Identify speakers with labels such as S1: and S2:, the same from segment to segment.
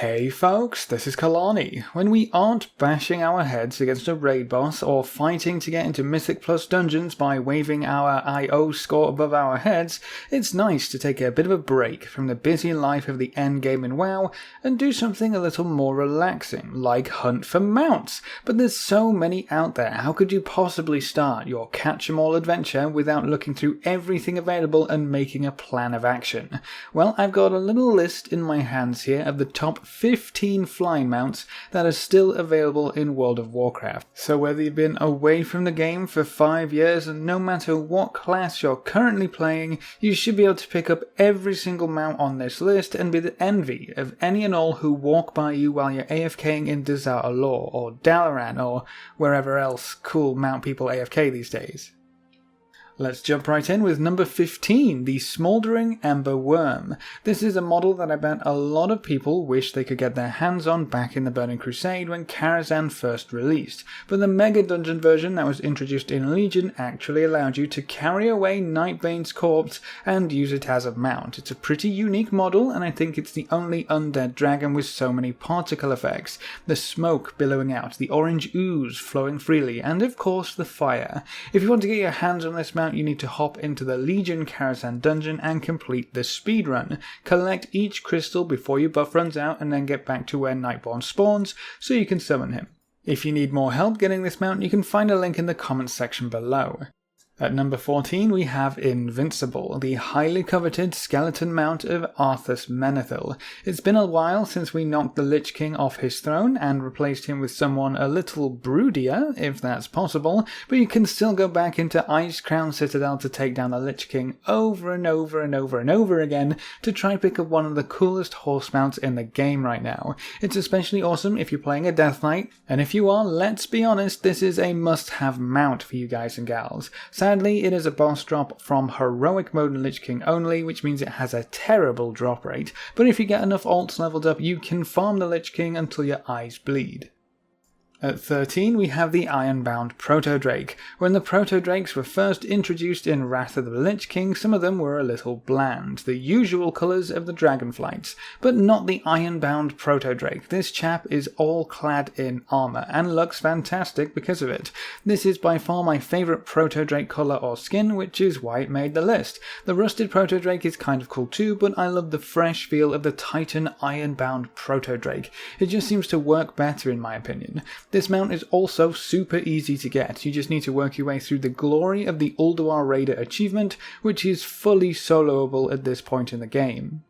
S1: Hey folks, this is Kelani. When we aren't bashing our heads against a raid boss or fighting to get into Mythic Plus dungeons by waving our IO score above our heads, it's nice to take a bit of a break from the busy life of the endgame in WoW and do something a little more relaxing, like hunt for mounts. But there's so many out there, how could you possibly start your catch-em-all adventure without looking through everything available and making a plan of action? Well, I've got a little list in my hands here of the top 15 flying mounts that are still available in World of Warcraft. So whether you've been away from the game for 5 years and no matter what class you're currently playing, you should be able to pick up every single mount on this list and be the envy of any and all who walk by you while you're AFKing in Desert Allure or Dalaran or wherever else cool mount people AFK these days. Let's jump right in with number 15, the Smouldering Ember Worm. This is a model that I bet a lot of people wish they could get their hands on back in the Burning Crusade when Karazhan first released, but the Mega Dungeon version that was introduced in Legion actually allowed you to carry away Nightbane's corpse and use it as a mount. It's a pretty unique model, and I think it's the only undead dragon with so many particle effects. The smoke billowing out, the orange ooze flowing freely, and of course the fire. If you want to get your hands on this mount, you need to hop into the Legion Karazhan dungeon and complete the speedrun. Collect each crystal before your buff runs out and then get back to where Nightborn spawns so you can summon him. If you need more help getting this mount, you can find a link in the comments section below. At number 14 we have Invincible, the highly coveted skeleton mount of Arthas Menethil. It's been a while since we knocked the Lich King off his throne and replaced him with someone a little broodier, if that's possible, but you can still go back into Icecrown Citadel to take down the Lich King over and over and over and over again to try pick up one of the coolest horse mounts in the game right now. It's especially awesome if you're playing a Death Knight, and if you are, let's be honest, this is a must-have mount for you guys and gals. Sadly, it is a boss drop from Heroic Mode and Lich King only, which means it has a terrible drop rate, but if you get enough alts leveled up, you can farm the Lich King until your eyes bleed. At 13 we have the Ironbound Protodrake. When the Protodrakes were first introduced in Wrath of the Lich King, some of them were a little bland, the usual colours of the Dragonflights, but not the Ironbound Protodrake. This chap is all clad in armour and looks fantastic because of it. This is by far my favourite Protodrake colour or skin, which is why it made the list. The Rusted Protodrake is kind of cool too, but I love the fresh feel of the Titan Ironbound Protodrake. It just seems to work better in my opinion. This mount is also super easy to get. You just need to work your way through the glory of the Ulduar Raider achievement, which is fully soloable at this point in the game.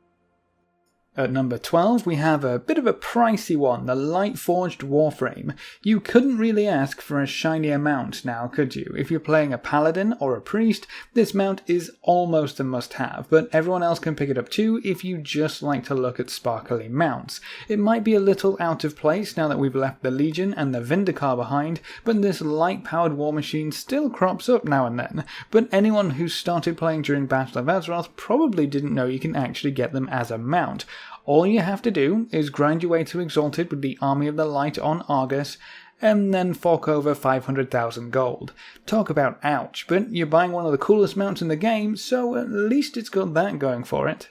S1: At number 12 we have a bit of a pricey one, the LIGHTFORGED Warframe. You couldn't really ask for a shinier mount now, could you? If you're playing a paladin or a priest, this mount is almost a must-have, but everyone else can pick it up too if you just like to look at sparkly mounts. It might be a little out of place now that we've left the Legion and the Vindicar behind, but this light-powered war machine still crops up now and then. But anyone who started playing during Battle of Azeroth probably didn't know you can actually get them as a mount. All you have to do is grind your way to Exalted with the Army of the Light on Argus, and then fork over 500,000 gold. Talk about ouch, but you're buying one of the coolest mounts in the game, so at least it's got that going for it.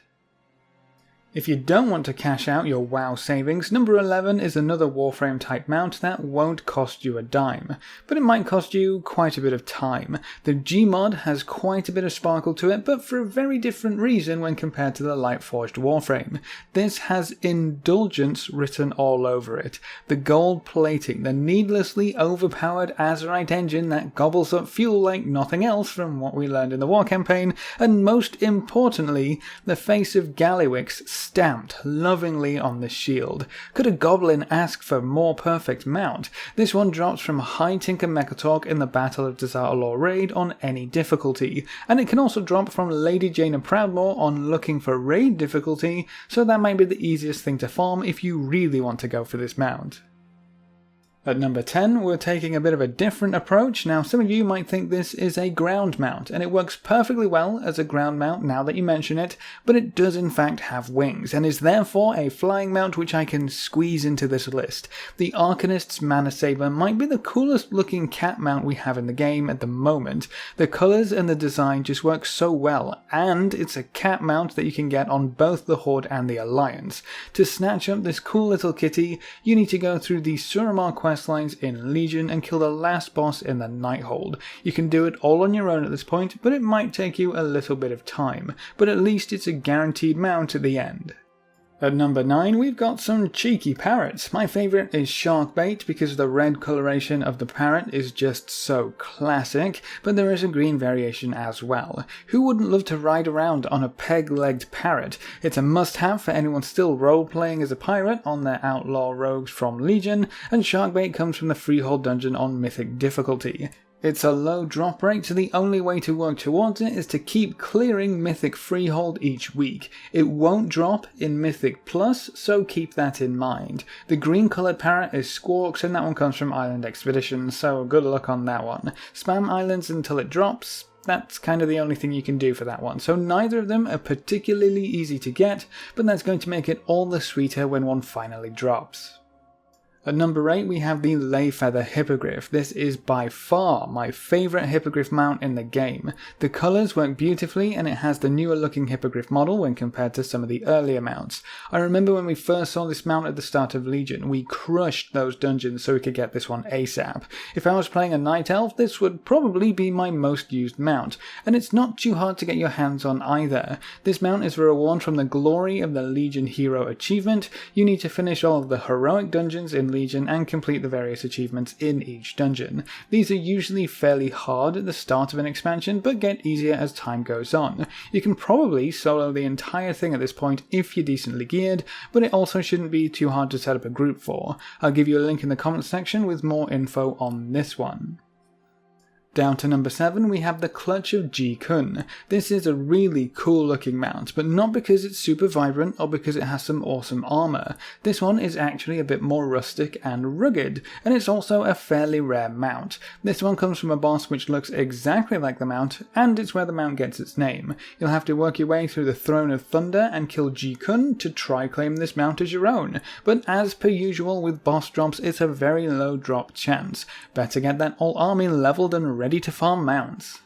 S1: If you don't want to cash out your WoW savings, number 11 is another Warframe type mount that won't cost you a dime, but it might cost you quite a bit of time. The G.M.O.D has quite a bit of sparkle to it, but for a very different reason when compared to the LIGHTFORGED Warframe. This has indulgence written all over it. The gold plating, the needlessly overpowered Azerite engine that gobbles up fuel like nothing else from what we learned in the war campaign, and most importantly, the face of Gallywix stamped lovingly on the shield. Could a goblin ask for more perfect mount? This one drops from High Tinker Mechatalk in the Battle of Desert Allure raid on any difficulty, and it can also drop from Lady Jaina Proudmoore on looking for raid difficulty, so that might be the easiest thing to farm if you really want to go for this mount. At number 10, we're taking a bit of a different approach. Now, some of you might think this is a ground mount, and it works perfectly well as a ground mount now that you mention it, but it does in fact have wings, and is therefore a flying mount which I can squeeze into this list. The ARCANISTS MANASABER might be the coolest looking cat mount we have in the game at the moment. The colours and the design just work so well, and it's a cat mount that you can get on both the Horde and the Alliance. To snatch up this cool little kitty, you need to go through the Suramar quest lines in Legion and kill the last boss in the Nighthold. You can do it all on your own at this point, but it might take you a little bit of time, but at least it's a guaranteed mount at the end. At number 9, we've got some cheeky parrots. My favourite is SHARKBAIT because the red coloration of the parrot is just so classic, but there is a green variation as well. Who wouldn't love to ride around on a peg-legged parrot? It's a must-have for anyone still role-playing as a pirate on their outlaw rogues from Legion, and SHARKBAIT comes from the Freehold dungeon on Mythic difficulty. It's a low drop rate, so the only way to work towards it is to keep clearing Mythic Freehold each week. It won't drop in Mythic Plus, so keep that in mind. The green coloured parrot is SQUAWKS, and that one comes from Island Expedition, so good luck on that one. Spam islands until it drops. That's kind of the only thing you can do for that one. So neither of them are particularly easy to get, but that's going to make it all the sweeter when one finally drops. At number 8, we have the LEYFEATHER Hippogryph. This is by far my favourite Hippogryph mount in the game. The colours work beautifully, and it has the newer looking Hippogryph model when compared to some of the earlier mounts. I remember when we first saw this mount at the start of Legion, we crushed those dungeons so we could get this one ASAP. If I was playing a Night Elf, this would probably be my most used mount, and it's not too hard to get your hands on either. This mount is a reward from the Glory of the Legion Hero achievement. You need to finish all of the heroic dungeons in Legion and complete the various achievements in each dungeon. These are usually fairly hard at the start of an expansion, but get easier as time goes on. You can probably solo the entire thing at this point if you're decently geared, but it also shouldn't be too hard to set up a group for. I'll give you a link in the comments section with more info on this one. Down to number 7, we have the Clutch of G.M.O.D. This is a really cool looking mount, but not because it's super vibrant or because it has some awesome armour. This one is actually a bit more rustic and rugged, and it's also a fairly rare mount. This one comes from a boss which looks exactly like the mount, and it's where the mount gets its name. You'll have to work your way through the Throne of Thunder and kill G.M.O.D to try claim this mount as your own, but as per usual with boss drops, it's a very low drop chance. Better get that whole army leveled and ready to farm mounts.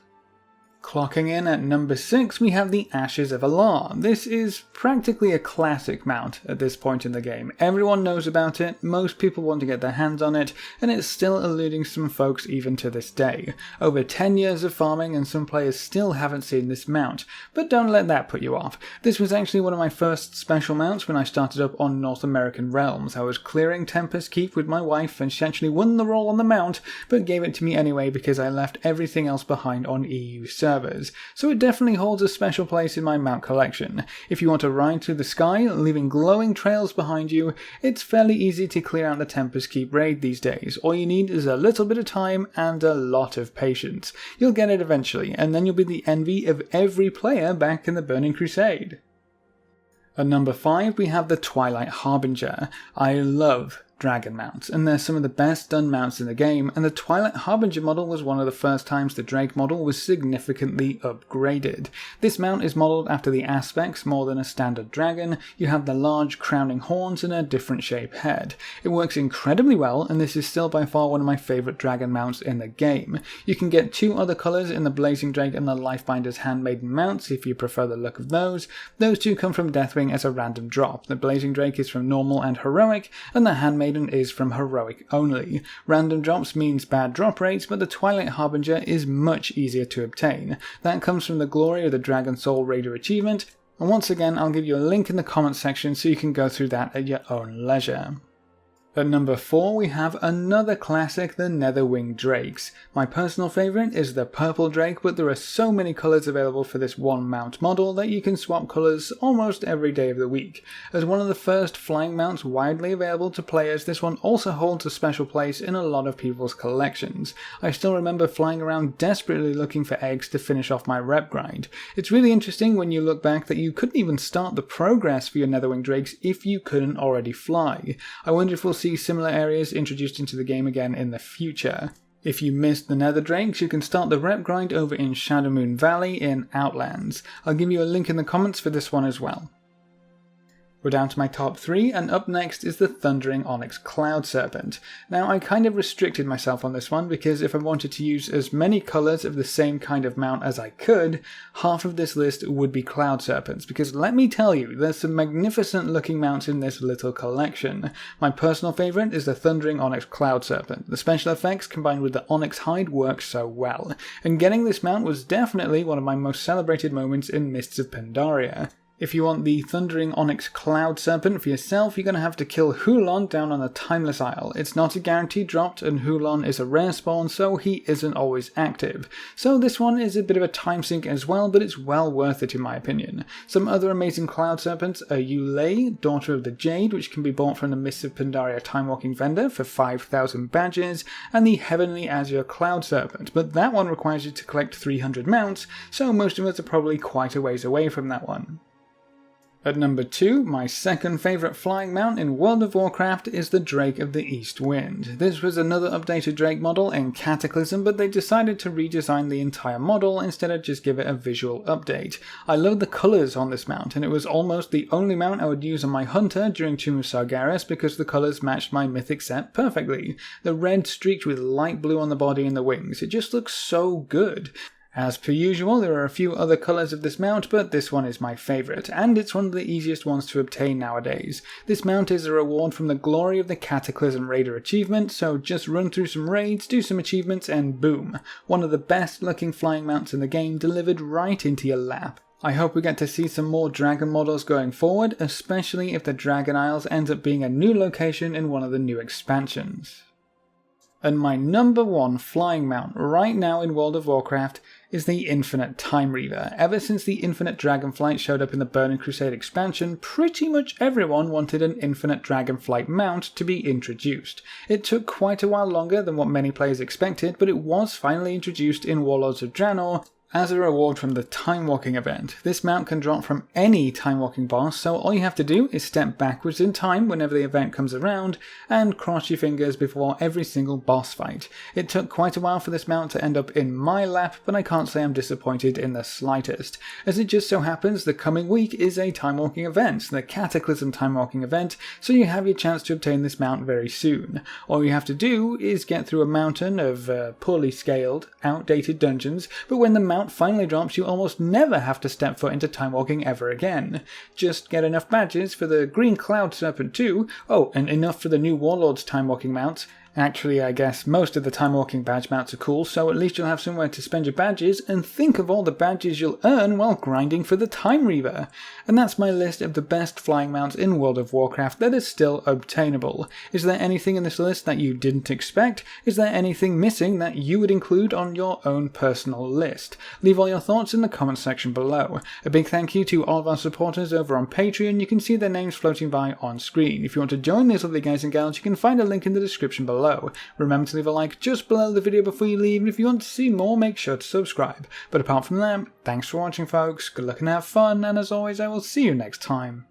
S1: Clocking in at number 6, we have the Ashes of ALAR. This is practically a classic mount at this point in the game. Everyone knows about it, most people want to get their hands on it, and it's still eluding some folks even to this day. Over 10 years of farming and some players still haven't seen this mount, but don't let that put you off. This was actually one of my first special mounts when I started up on North American Realms. I was clearing Tempest Keep with my wife and she actually won the role on the mount, but gave it to me anyway because I left everything else behind on EU servers. So it definitely holds a special place in my mount collection. If you want to ride through the sky, leaving glowing trails behind you, it's fairly easy to clear out the Tempest Keep raid these days. All you need is a little bit of time and a lot of patience. You'll get it eventually, and then you'll be the envy of every player back in the Burning Crusade. At number 5, we have the TWILIGHT Harbinger. I love dragon mounts, and they're some of the best done mounts in the game, and the TWILIGHT Harbinger model was one of the first times the Drake model was significantly upgraded. This mount is modelled after the aspects more than a standard dragon. You have the large crowning horns and a different shape head. It works incredibly well, and this is still by far one of my favourite dragon mounts in the game. You can get 2 other colours in the Blazing Drake and the Lifebinder's Handmaiden mounts if you prefer the look of those. Those 2 come from Deathwing as a random drop. The Blazing Drake is from normal and heroic, and the Handmaiden is from heroic only. Random drops means bad drop rates, but the TWILIGHT Harbinger is much easier to obtain. That comes from the Glory of the Dragon Soul Raider achievement, and once again I'll give you a link in the comments section so you can go through that at your own leisure. At number 4, we have another classic, the NETHERWING Drakes. My personal favourite is the Purple Drake, but there are so many colours available for this one mount model that you can swap colours almost every day of the week. As one of the first flying mounts widely available to players, this one also holds a special place in a lot of people's collections. I still remember flying around desperately looking for eggs to finish off my rep grind. It's really interesting when you look back that you couldn't even start the progress for your NETHERWING Drakes if you couldn't already fly. I wonder if we'll see see similar areas introduced into the game again in the future. If you missed the Nether Drakes, you can start the rep grind over in Shadowmoon Valley in Outlands. I'll give you a link in the comments for this one as well. We're down to my top 3, and up next is the Thundering Onyx Cloud Serpent. Now, I kind of restricted myself on this one because if I wanted to use as many colours of the same kind of mount as I could, half of this list would be Cloud Serpents, because let me tell you, there's some magnificent looking mounts in this little collection. My personal favourite is the Thundering Onyx Cloud Serpent. The special effects combined with the onyx hide work so well, and getting this mount was definitely one of my most celebrated moments in Mists of Pandaria. If you want the Thundering Onyx Cloud Serpent for yourself, you're going to have to kill Hulon down on the Timeless Isle. It's not a guaranteed drop, and Hulon is a rare spawn, so he isn't always active. So this one is a bit of a time sink as well, but it's well worth it in my opinion. Some other amazing Cloud Serpents are Yulei, Daughter of the Jade, which can be bought from the Mists of Pandaria Timewalking vendor for 5,000 badges, and the Heavenly Azure Cloud Serpent, but that one requires you to collect 300 mounts, so most of us are probably quite a ways away from that one. At number 2, my second favourite flying mount in World of Warcraft is the Drake of the East Wind. This was another updated Drake model in Cataclysm, but they decided to redesign the entire model instead of just give it a visual update. I love the colours on this mount, and it was almost the only mount I would use on my Hunter during Tomb of Sargeras because the colours matched my mythic set perfectly. The red streaked with light blue on the body and the wings, it just looks so good. As per usual, there are a few other colours of this mount, but this one is my favourite, and it's one of the easiest ones to obtain nowadays. This mount is a reward from the Glory of the Cataclysm Raider achievement, so just run through some raids, do some achievements, and boom. One of the best looking flying mounts in the game delivered right into your lap. I hope we get to see some more dragon models going forward, especially if the Dragon Isles ends up being a new location in one of the new expansions. And my number 1 flying mount right now in World of Warcraft is the Infinite Timereaver. Ever since the Infinite Dragonflight showed up in the Burning Crusade expansion, pretty much everyone wanted an Infinite Dragonflight mount to be introduced. It took quite a while longer than what many players expected, but it was finally introduced in Warlords of Draenor as a reward from the Timewalking event. This mount can drop from any Timewalking boss, so all you have to do is step backwards in time whenever the event comes around, and cross your fingers before every single boss fight. It took quite a while for this mount to end up in my lap, but I can't say I'm disappointed in the slightest, as it just so happens the coming week is a Timewalking event, the Cataclysm Timewalking event, so you have your chance to obtain this mount very soon. All you have to do is get through a mountain of poorly scaled, outdated dungeons, but when the mount finally drops, you almost never have to step foot into Timewalking ever again. Just get enough badges for the Green Cloud Serpent too, and enough for the new Warlord's Timewalking mounts. Actually, I guess most of the Timewalking badge mounts are cool, so at least you'll have somewhere to spend your badges, and think of all the badges you'll earn while grinding for the Timereaver. And that's my list of the best flying mounts in World of Warcraft that is still obtainable. Is there anything in this list that you didn't expect? Is there anything missing that you would include on your own personal list? Leave all your thoughts in the comments section below. A big thank you to all of our supporters over on Patreon. You can see their names floating by on screen. If you want to join these lovely guys and gals, you can find a link in the description below. Remember to leave a like just below the video before you leave, and if you want to see more, make sure to subscribe. But apart from that, thanks for watching folks, good luck and have fun, and as always I will see you next time.